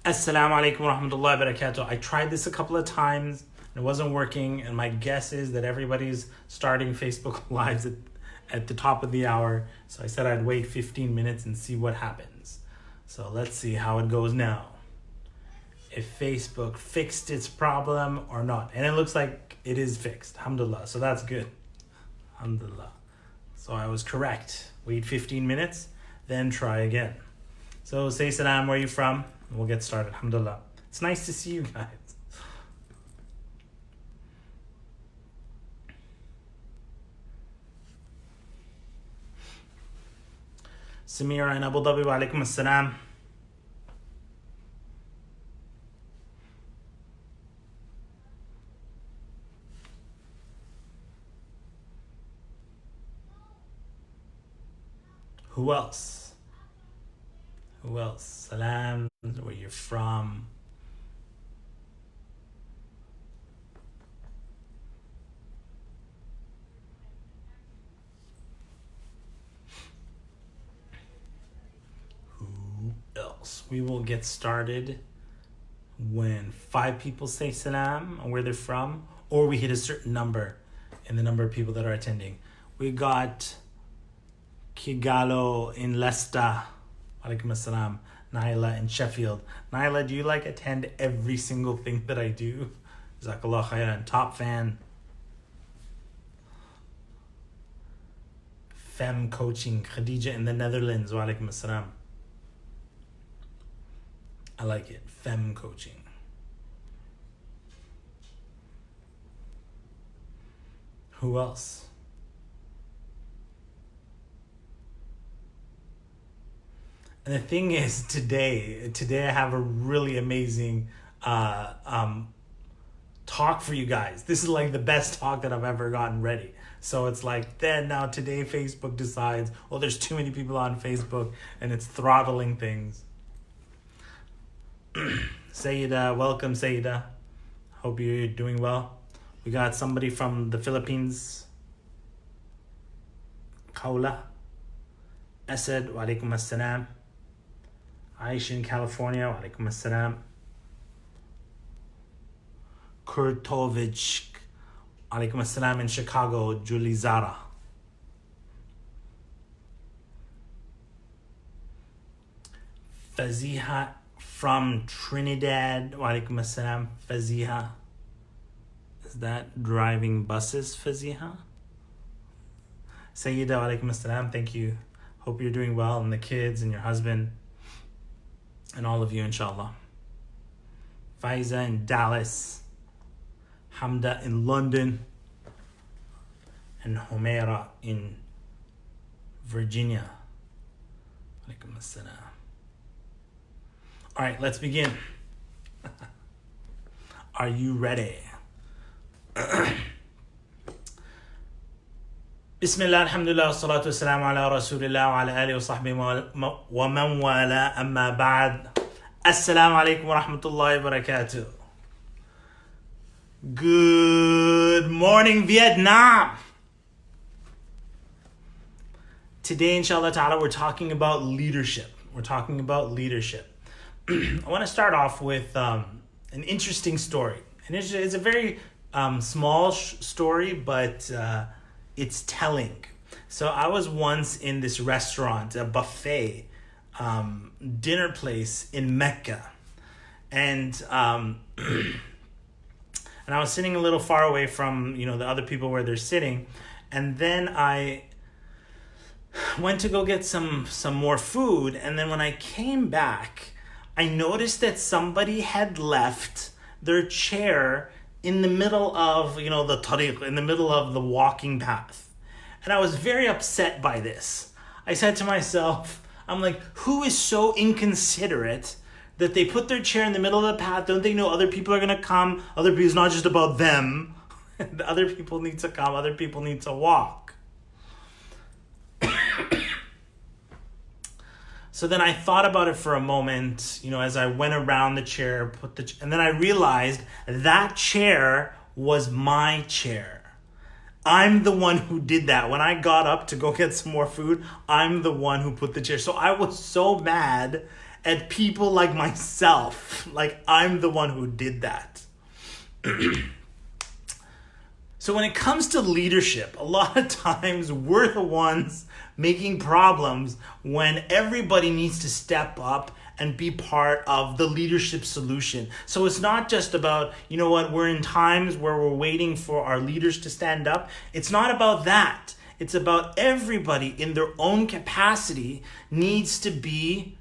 Assalamu alaikum wa rahmatullahi wa barakatuh. I tried this a couple of times and it wasn't working, and my guess is that everybody's starting Facebook Lives at the top of the hour. So I said I'd wait 15 minutes and see what happens. So let's see how it goes now. If Facebook fixed its problem or not. And it looks like it is fixed. Alhamdulillah. So that's good. Alhamdulillah. So I was correct. Wait 15 minutes, then try again. So say salam, where are you from? We'll get started. Alhamdulillah. It's nice to see you guys. Samira in Abu Dhabi, wa alaikum assalam. Who else? Who else? Salam, where you're from. Who else? We will get started when 5 people say salam and where they're from, or we hit a certain number in the number of people that are attending. We got Kigalo in Leicester. Alaikum assalam. Naila in Sheffield. Naila, do you attend every single thing that I do? Jazakallah khairan. Top fan. Fem coaching. Khadija in the Netherlands. Wa alaikum assalam. I like it. Fem coaching. Who else? And the thing is, today I have a really amazing talk for you guys. This is the best talk that I've ever gotten ready. So it's now today Facebook decides, well, there's too many people on Facebook and it's throttling things. Sayyida, welcome Sayyida. Hope you're doing well. We got somebody from the Philippines. Kaula. Asad, wa alaikum assalam. Aisha in California, wa alaikum assalam. Kurtovich, alaikum assalam in Chicago, Julie Zara. Faziha from Trinidad, wa alaikum assalam. Faziha. Is that driving buses, Faziha? Sayyida, wa alaikum assalam. Thank you. Hope you're doing well, and the kids and your husband. And all of you, inshallah. Faiza in Dallas. Hamda in London. And Humaira in Virginia. Alaikum assalam. All right, let's begin. Are you ready? Bismillah, alhamdulillah, salatu wassalamu ala rasulillah wa ala alihi wa sahbihi wa man wala, amma ba'd. Assalamu alaikum wa rahmatullahi wa barakatuh. Good morning, Vietnam. Today, inshallah ta'ala, we're talking about leadership. I want to start off with an interesting story. And it's a very small story, but it's telling. So I was once in this restaurant, a buffet, dinner place in Mecca. And and I was sitting a little far away from, the other people where they're sitting. And then I went to go get some more food. And then when I came back, I noticed that somebody had left their chair in the middle of, the tariq, in the middle of the walking path. And I was very upset by this. I said to myself, I'm like, who is so inconsiderate that they put their chair in the middle of the path? Don't they know other people are going to come? Other people, it's not just about them. The other people need to come. Other people need to walk. So then I thought about it for a moment, as I went around the chair, and then I realized that chair was my chair. I'm the one who did that. When I got up to go get some more food, I'm the one who put the chair. So I was so mad at people like myself Like I'm the one who did that. So when it comes to leadership, a lot of times we're the ones making problems when everybody needs to step up and be part of the leadership solution. So it's not just about, we're in times where we're waiting for our leaders to stand up. It's not about that. It's about everybody in their own capacity needs to be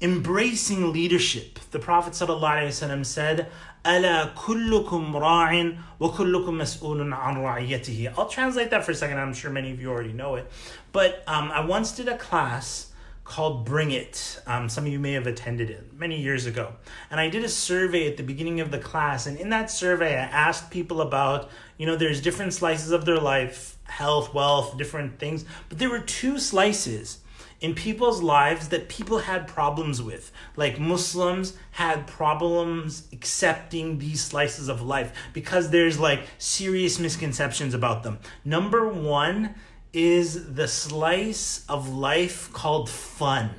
embracing leadership. The Prophet ﷺ said, أَلَا كُلُّكُمْ رَاعٍ وَكُلُّكُمْ مَسْئُولٌ عَنْ رَعِيَّتِهِ. I'll translate that for a second. I'm sure many of you already know it. But I once did a class called Bring It. Some of you may have attended it many years ago. And I did a survey at the beginning of the class. And in that survey, I asked people about, there's different slices of their life, health, wealth, different things. But there were two slices in people's lives that people had problems with. Like Muslims had problems accepting these slices of life because there's like serious misconceptions about them. Number one is the slice of life called fun.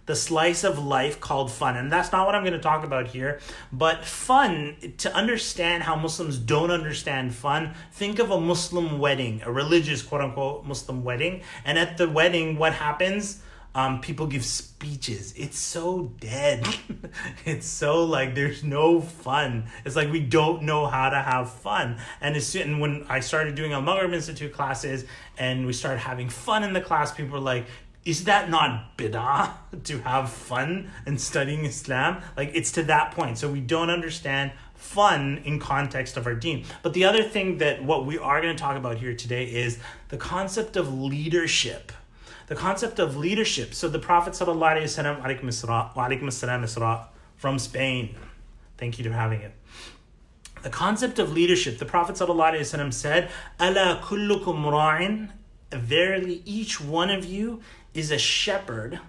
The slice of life called fun. And that's not what I'm going to talk about here. But fun, to understand how Muslims don't understand fun, think of a Muslim wedding, a religious quote-unquote Muslim wedding. And at the wedding, what happens? People give speeches. It's so dead. It's so like there's no fun. It's like we don't know how to have fun. And when I started doing Al-Maghrib Institute classes and we started having fun in the class, people were like, is that not bid'ah to have fun and studying Islam? Like it's to that point. So we don't understand fun in context of our deen. But the other thing that what we are going to talk about here today is the concept of leadership. The concept of leadership. So the Prophet ﷺ, alaykum assalam Isra, from Spain. Thank you for having it. The concept of leadership. The Prophet ﷺ said, "Ala kullukum ra'in." Verily, each one of you is a shepherd.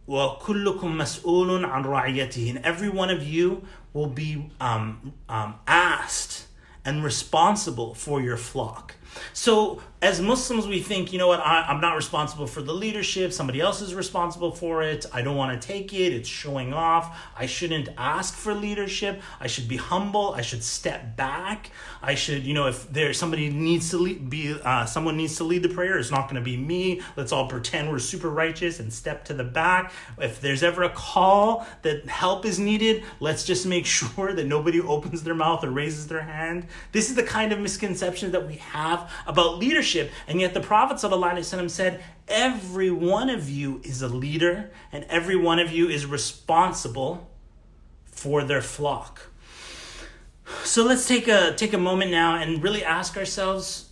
Wa kullukum mas'ulun an ra'iyatihi. And every one of you will be asked and responsible for your flock. So as Muslims, we think, I'm not responsible for the leadership. Somebody else is responsible for it. I don't want to take it. It's showing off. I shouldn't ask for leadership. I should be humble. I should step back. I should, if there's somebody needs to someone needs to lead the prayer, it's not going to be me. Let's all pretend we're super righteous and step to the back. If there's ever a call that help is needed, let's just make sure that nobody opens their mouth or raises their hand. This is the kind of misconception that we have about leadership. And yet the Prophet ﷺ said, every one of you is a leader and every one of you is responsible for their flock. So let's take a moment now and really ask ourselves,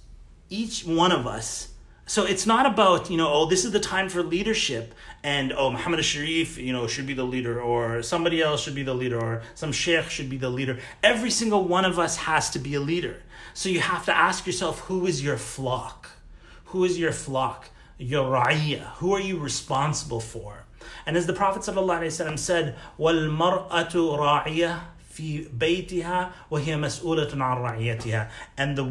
each one of us. So it's not about, this is the time for leadership and, Muhammad al-Sharif, should be the leader, or somebody else should be the leader, or some sheikh should be the leader. Every single one of us has to be a leader. So you have to ask yourself, who is your flock? Who is your flock? Your ra'iyah. Who are you responsible for? And as the Prophet ﷺ said, وَالْمَرْأَةُ رَاعِيَةٌ فِي بَيْتِهَا وَهِيَ مَسْئُولَةٌ عَنْ رَعِيَّتِهَا. And the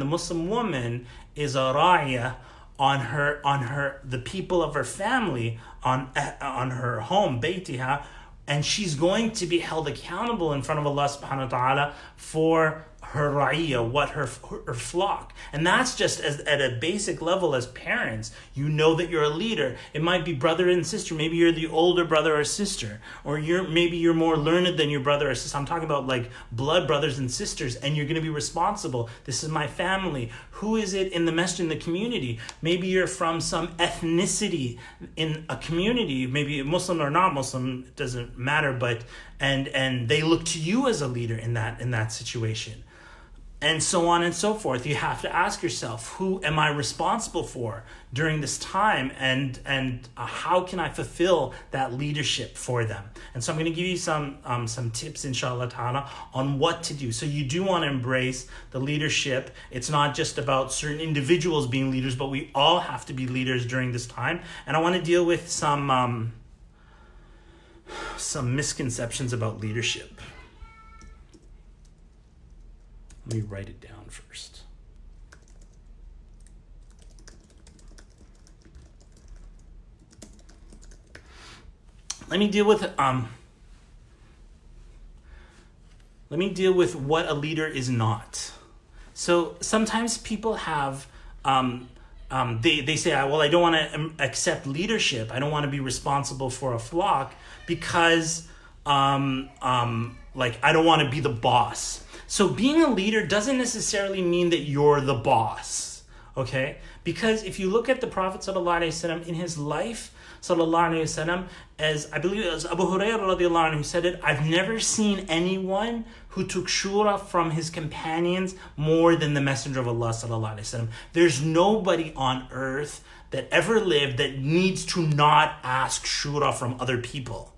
Muslim woman, is a ra'iyah on the people of her family, on her home, baytiha, and she's going to be held accountable in front of Allah subhanahu wa ta'ala for her ra'iyah, her flock. And that's just at a basic level as parents. You know that you're a leader. It might be brother and sister. Maybe you're the older brother or sister. Or maybe you're more learned than your brother or sister. I'm talking about like blood brothers and sisters, and you're going to be responsible. This is my family. Who is it in the masjid, in the community? Maybe you're from some ethnicity in a community, maybe Muslim or not Muslim, it doesn't matter, but and they look to you as a leader in that situation. And so on and so forth. You have to ask yourself, who am I responsible for during this time, and how can I fulfill that leadership for them? And so I'm going to give you some tips, inshallah ta'ala, on what to do. So you do want to embrace the leadership. It's not just about certain individuals being leaders, but we all have to be leaders during this time. And I want to deal with some misconceptions about leadership. Let me write it down first. Let me deal with let me deal with what a leader is not. So sometimes people have, they say, well, I don't want to accept leadership. I don't want to be responsible for a flock because, like, I don't want to be the boss. So being a leader doesn't necessarily mean that you're the boss, okay? Because if you look at the Prophet ﷺ in his life, ﷺ, as I believe it was Abu Hurairah radiallahu anhu who said it, I've never seen anyone who took shura from his companions more than the Messenger of Allah ﷺ. There's nobody on earth that ever lived that needs to not ask shura from other people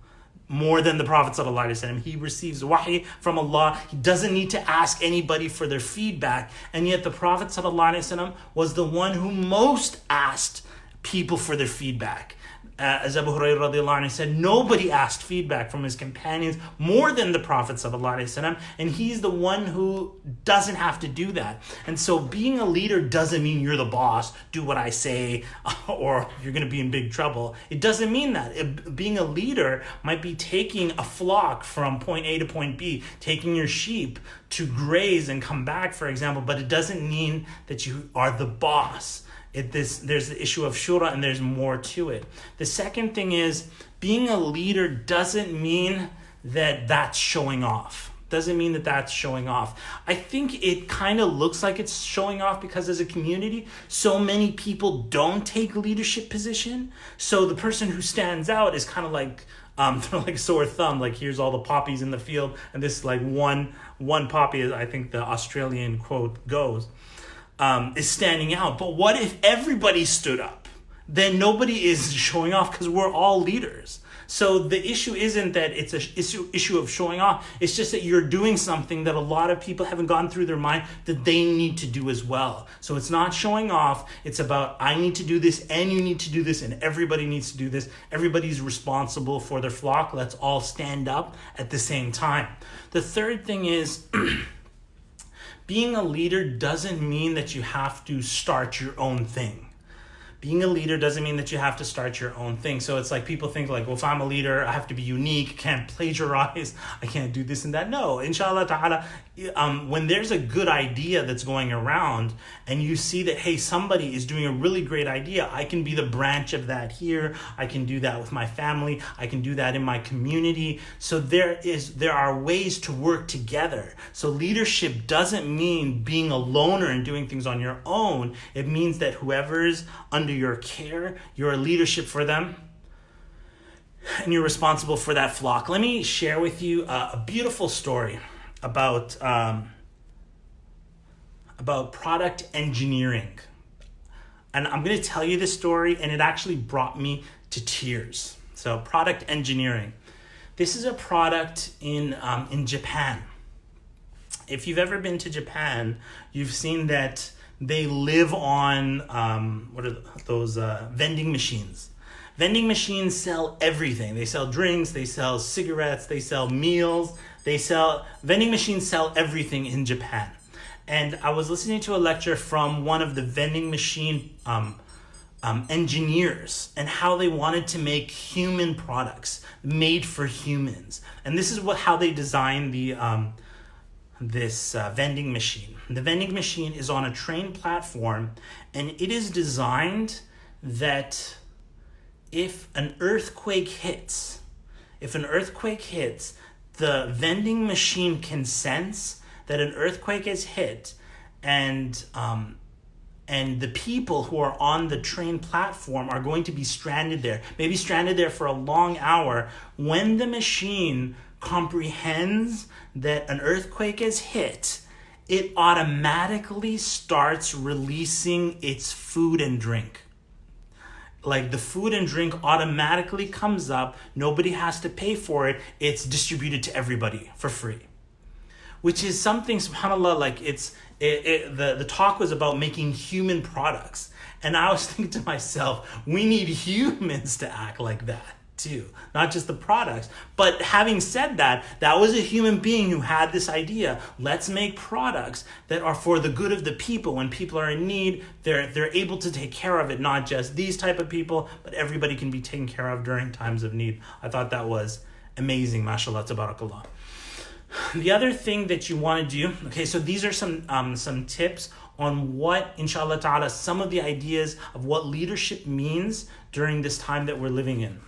more than the Prophet ﷺ. He receives wahi from Allah. He doesn't need to ask anybody for their feedback. And yet the Prophet ﷺ was the one who most asked people for their feedback. As Abu Hurairah radiallahu anhu said, nobody asked feedback from his companions more than the Prophet ﷺ, and he's the one who doesn't have to do that. And so being a leader doesn't mean you're the boss, do what I say, or you're going to be in big trouble. It doesn't mean that. Being a leader might be taking a flock from point A to point B, taking your sheep to graze and come back, for example, but it doesn't mean that you are the boss. There's the issue of shura, and there's more to it. The second thing is, being a leader doesn't mean that that's showing off. Doesn't mean that that's showing off. I think it kind of looks like it's showing off because as a community, so many people don't take leadership position. So the person who stands out is kind of like, they're like a sore thumb, like here's all the poppies in the field, and this like one poppy, is, I think the Australian quote goes, is standing out. But what if everybody stood up? Then nobody is showing off because we're all leaders. So the issue isn't that it's an issue of showing off. It's just that you're doing something that a lot of people haven't gone through their mind that they need to do as well. So it's not showing off. It's about, I need to do this and you need to do this and everybody needs to do this. Everybody's responsible for their flock. Let's all stand up at the same time. The third thing is, being a leader doesn't mean that you have to start your own thing. Being a leader doesn't mean that you have to start your own thing. So it's like people think like, well, if I'm a leader, I have to be unique, can't plagiarize, I can't do this and that. No, inshallah ta'ala, when there's a good idea that's going around and you see that, hey, somebody is doing a really great idea, I can be the branch of that here. I can do that with my family. I can do that in my community. So there are ways to work together. So leadership doesn't mean being a loner and doing things on your own. It means that whoever's under your care, you're a leadership for them, and you're responsible for that flock. Let me share with you a beautiful story about product engineering. And I'm going to tell you this story, and it actually brought me to tears. So product engineering. This is a product in Japan. If you've ever been to Japan, you've seen that they live on, what are those vending machines. Vending machines sell everything. They sell drinks, they sell cigarettes, they sell meals, vending machines sell everything in Japan. And I was listening to a lecture from one of the vending machine engineers and how they wanted to make human products made for humans. And this is how they designed this vending machine. The vending machine is on a train platform, and it is designed that if an earthquake hits, the vending machine can sense that an earthquake has hit, and the people who are on the train platform are going to be stranded there, maybe stranded there for a long hour. When the machine comprehends that an earthquake has hit, it automatically starts releasing its food and drink. Like the food and drink automatically comes up. Nobody has to pay for it. It's distributed to everybody for free. Which is something, subhanAllah, like the talk was about making human products. And I was thinking to myself, we need humans to act like that too, not just the products. But having said that, that was a human being who had this idea. Let's make products that are for the good of the people. When people are in need, they're able to take care of it, not just these type of people, but everybody can be taken care of during times of need. I thought that was amazing, mashallah, tabarakallah. The other thing that you want to do, okay, so these are some tips on what, inshallah ta'ala, some of the ideas of what leadership means during this time that we're living in.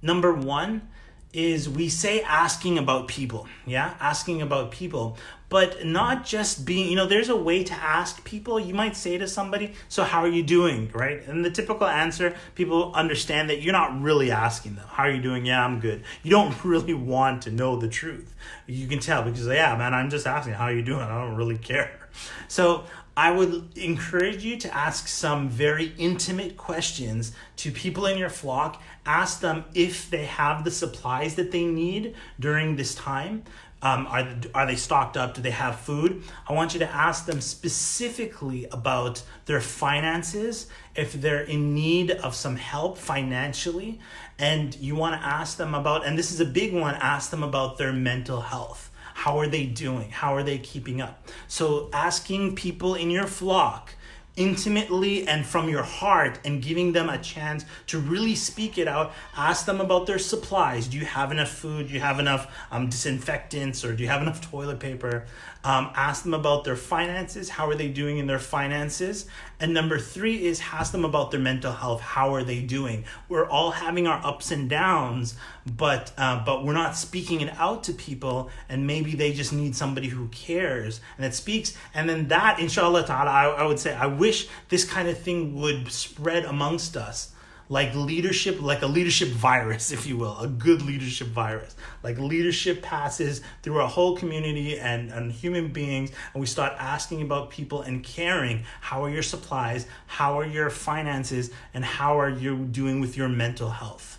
Number one is we say asking about people, asking about people, but not just being, there's a way to ask people. You might say to somebody, so how are you doing, right? And the typical answer, people understand that you're not really asking them, how are you doing? Yeah, I'm good. You don't really want to know the truth. You can tell because, yeah, man, I'm just asking, how are you doing? I don't really care. So I would encourage you to ask some very intimate questions to people in your flock. Ask them if they have the supplies that they need during this time. Are they stocked up? Do they have food? I want you to ask them specifically about their finances, if they're in need of some help financially. And you want to ask them about, and this is a big one, ask them about their mental health. How are they doing? How are they keeping up? So asking people in your flock intimately and from your heart and giving them a chance to really speak it out. Ask them about their supplies. Do you have enough food? Do you have enough disinfectants, or do you have enough toilet paper? Ask them about their finances. How are they doing in their finances? And number three is ask them about their mental health. How are they doing? We're all having our ups and downs, but we're not speaking it out to people, and maybe they just need somebody who cares and that speaks. And then that, inshallah ta'ala, I would say, I wish this kind of thing would spread amongst us. Like a leadership virus, if you will, a good leadership virus. Like leadership passes through our whole community and human beings, and we start asking about people and caring. How are your supplies? How are your finances? And how are you doing with your mental health?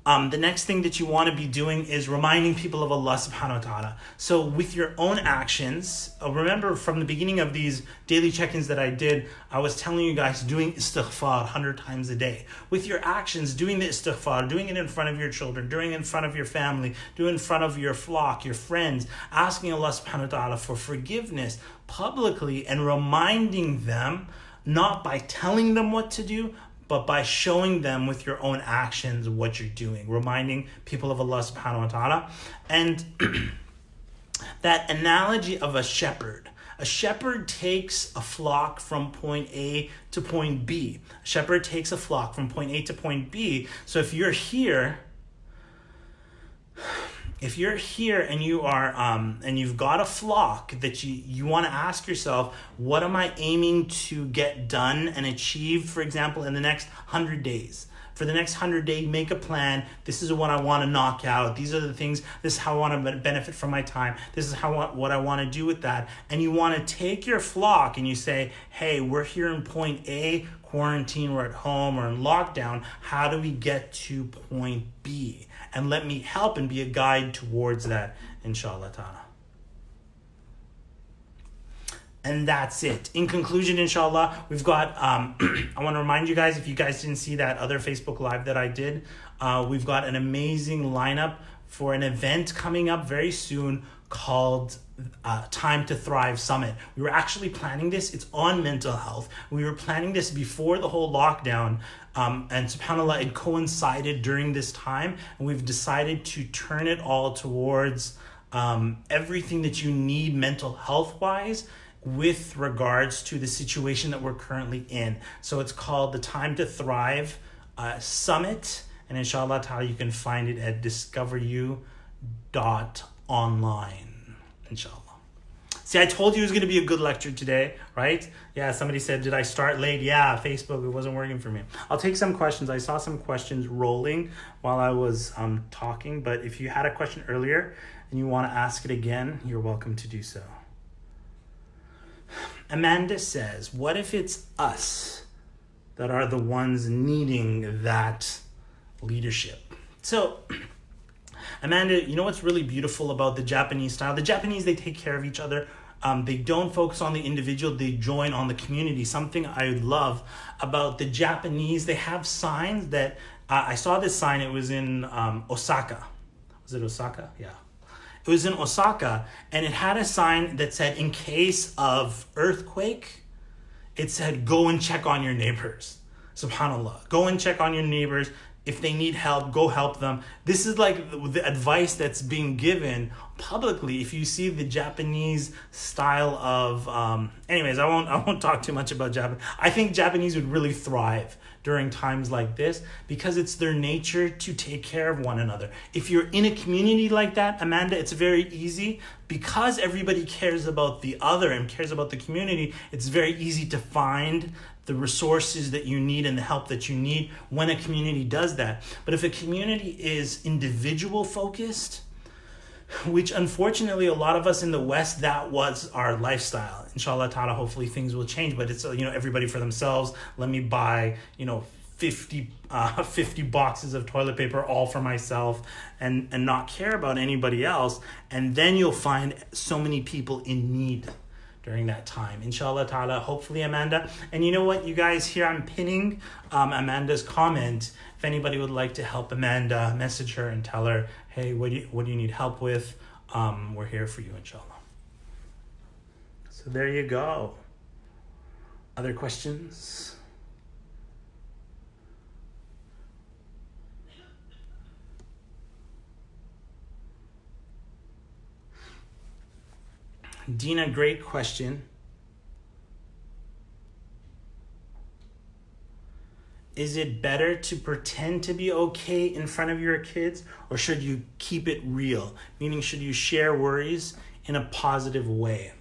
The next thing that you want to be doing is reminding people of Allah subhanahu wa ta'ala. So with your own actions, remember from the beginning of these daily check-ins that I did, I was telling you guys doing istighfar 100 times a day. With your actions, doing the istighfar, doing it in front of your children, doing it in front of your family, doing it in front of your flock, your friends, asking Allah subhanahu wa ta'ala for forgiveness publicly and reminding them, not by telling them what to do, but by showing them with your own actions what you're doing, reminding people of Allah subhanahu wa ta'ala. And that analogy of a shepherd takes a flock from point A to point B. A shepherd takes a flock from point A to point B. So if you're here and you are and you've got a flock that you want to ask yourself, what am I aiming to get done and achieve, for example, in the next 100 days? For the next 100 days, make a plan. This is what I want to knock out. These are the things. This is how I want to benefit from my time. This is what I want to do with that. And you want to take your flock and you say, hey, we're here in point A, quarantine, we're at home or in lockdown. How do we get to point B? And let me help and be a guide towards that, inshallah ta'ala. And that's it. In conclusion, inshallah, we've got, I want to remind you guys, if you guys didn't see that other Facebook Live that I did, we've got an amazing lineup for an event coming up very soon called Time to Thrive Summit. We were actually planning this. It's on mental health. We were planning this before the whole lockdown. And subhanAllah, it coincided during this time. And we've decided to turn it all towards everything that you need mental health-wise with regards to the situation that we're currently in. So it's called the Time to Thrive Summit. And inshallah ta'ala, you can find it at discoveryou.online. Inshallah. See, I told you it was going to be a good lecture today, right? Yeah, somebody said, did I start late? Yeah, Facebook, it wasn't working for me. I'll take some questions. I saw some questions rolling while I was talking, but if you had a question earlier and you want to ask it again, you're welcome to do so. Amanda says, what if it's us that are the ones needing that leadership? So, Amanda, you know what's really beautiful about the Japanese style? The Japanese, they take care of each other. They don't focus on the individual. They join on the community. Something I love about the Japanese, they have signs that, I saw this sign, it was in Osaka. Was it Osaka? Yeah. It was in Osaka, and it had a sign that said, in case of earthquake, it said, go and check on your neighbors. SubhanAllah. Go and check on your neighbors. If they need help, go help them. This is like the advice that's being given publicly. If you see the Japanese style of, anyways, I won't talk too much about Japan. I think Japanese would really thrive during times like this because it's their nature to take care of one another. If you're in a community like that, Amanda, it's very easy because everybody cares about the other and cares about the community. It's very easy to find the resources that you need and the help that you need when a community does that. But if a community is individual focused, which unfortunately a lot of us in the West, that was our lifestyle. Inshallah ta'ala, hopefully things will change, but it's, everybody for themselves. Let me buy, 50 boxes of toilet paper all for myself and not care about anybody else. And then you'll find so many people in need during that time. Inshallah ta'ala, hopefully, Amanda. And you know what, you guys, here I'm pinning Amanda's comment. If anybody would like to help Amanda, message her and tell her, hey, what do you need help with? We're here for you, inshallah. So there you go. Other questions? Dina, great question. Is it better to pretend to be okay in front of your kids, or should you keep it real? Meaning, should you share worries in a positive way?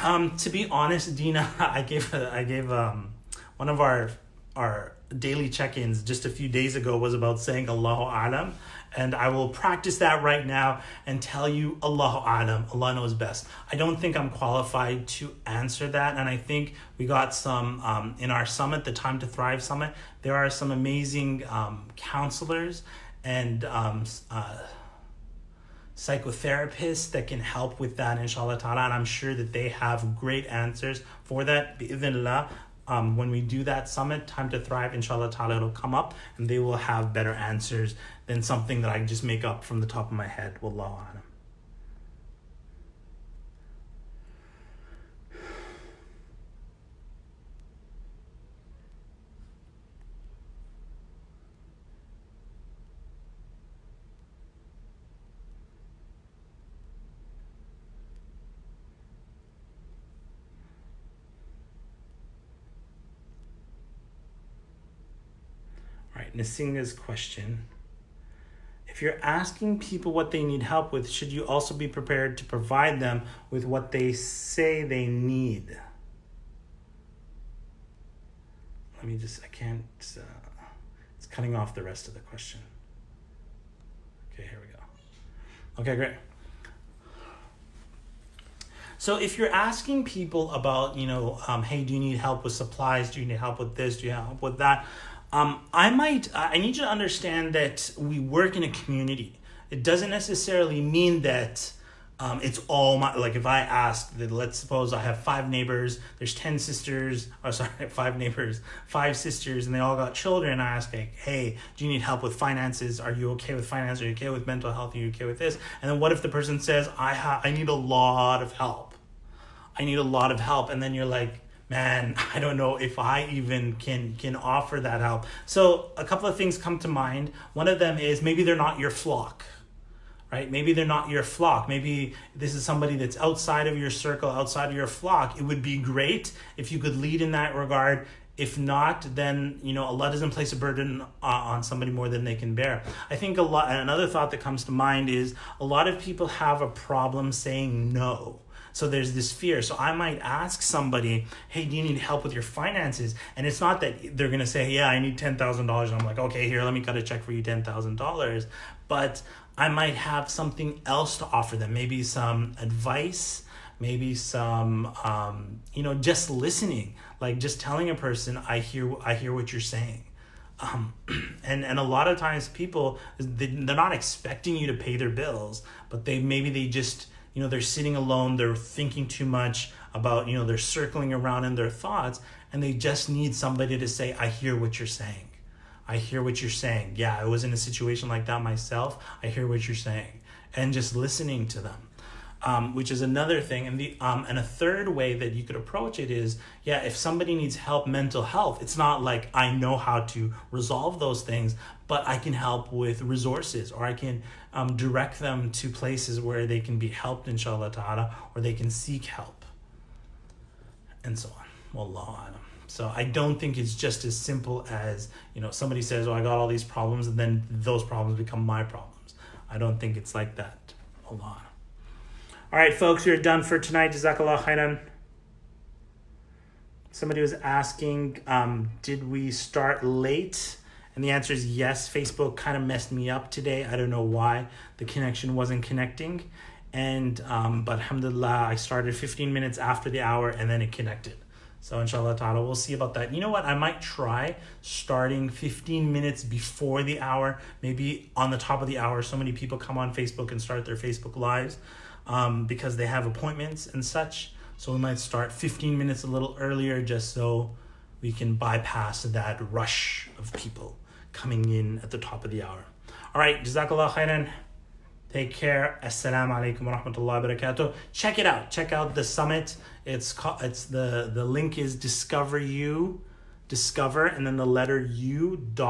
To be honest, Dina, I gave one of our daily check-ins just a few days ago was about saying Allahu A'lam. And I will practice that right now and tell you Allahu A'lam, Allah knows best. I don't think I'm qualified to answer that. And I think we got some, in our summit, the Time to Thrive Summit, there are some amazing counselors and psychotherapists that can help with that, inshallah ta'ala. And I'm sure that they have great answers for that, bi'idhnillah. When we do that summit, Time to Thrive, inshallah ta'ala, it'll come up and they will have better answers than something that I can just make up from the top of my head. Wallahu a'lam. Right, Nasinga's question. If you're asking people what they need help with, should you also be prepared to provide them with what they say they need? I can't, it's cutting off the rest of the question. Okay, here we go. Okay, great. So if you're asking people about, hey, do you need help with supplies? Do you need help with this? Do you need help with that? I need you to understand that we work in a community. It doesn't necessarily mean that it's all my, like if I ask that, let's suppose I have 5 neighbors, there's 10 sisters, 5 neighbors, 5 sisters, and they all got children. I ask, like, hey, do you need help with finances? Are you okay with finance? Are you okay with mental health? Are you okay with this? And then what if the person says, I need a lot of help. I need a lot of help. And then you're like, man, I don't know if I even can offer that help. So a couple of things come to mind. One of them is maybe they're not your flock, right? Maybe they're not your flock. Maybe this is somebody that's outside of your circle, outside of your flock. It would be great if you could lead in that regard. If not, then, Allah doesn't place a burden on somebody more than they can bear. I think another thought that comes to mind is a lot of people have a problem saying no. So there's this fear. So I might ask somebody, hey, do you need help with your finances? And it's not that they're going to say, yeah, I need $10,000. And I'm like, okay, here, let me cut a check for you, $10,000. But I might have something else to offer them. Maybe some advice, maybe some, just listening, like just telling a person, I hear what you're saying. And a lot of times people, they're not expecting you to pay their bills, but they just, they're sitting alone, they're thinking too much about, they're circling around in their thoughts, and they just need somebody to say, I hear what you're saying. I hear what you're saying. Yeah, I was in a situation like that myself. I hear what you're saying. And just listening to them. which is another thing. And a third way that you could approach it is, if somebody needs help, mental health, it's not like I know how to resolve those things, but I can help with resources, or I can direct them to places where they can be helped, inshallah ta'ala, or they can seek help, and so on. Wallahu alam. So I don't think it's just as simple as, somebody says, I got all these problems, and then those problems become my problems. I don't think it's like that. Allah alam. All right, folks, we're done for tonight. Jazakallah khairan. Somebody was asking, did we start late? And the answer is yes. Facebook kind of messed me up today. I don't know why. The connection wasn't connecting. But alhamdulillah, I started 15 minutes after the hour, and then it connected. So inshallah ta'ala, we'll see about that. You know what? I might try starting 15 minutes before the hour, maybe on the top of the hour. So many people come on Facebook and start their Facebook Lives because they have appointments and such. So we might start 15 minutes a little earlier, just so we can bypass that rush of people coming in at the top of the hour. All right, Jazakallah khairan. Take care. Assalamu alaikum wa rahmatullahi wa barakatuh. Check it out. Check out the summit. The link is discover, and then the letter U.online.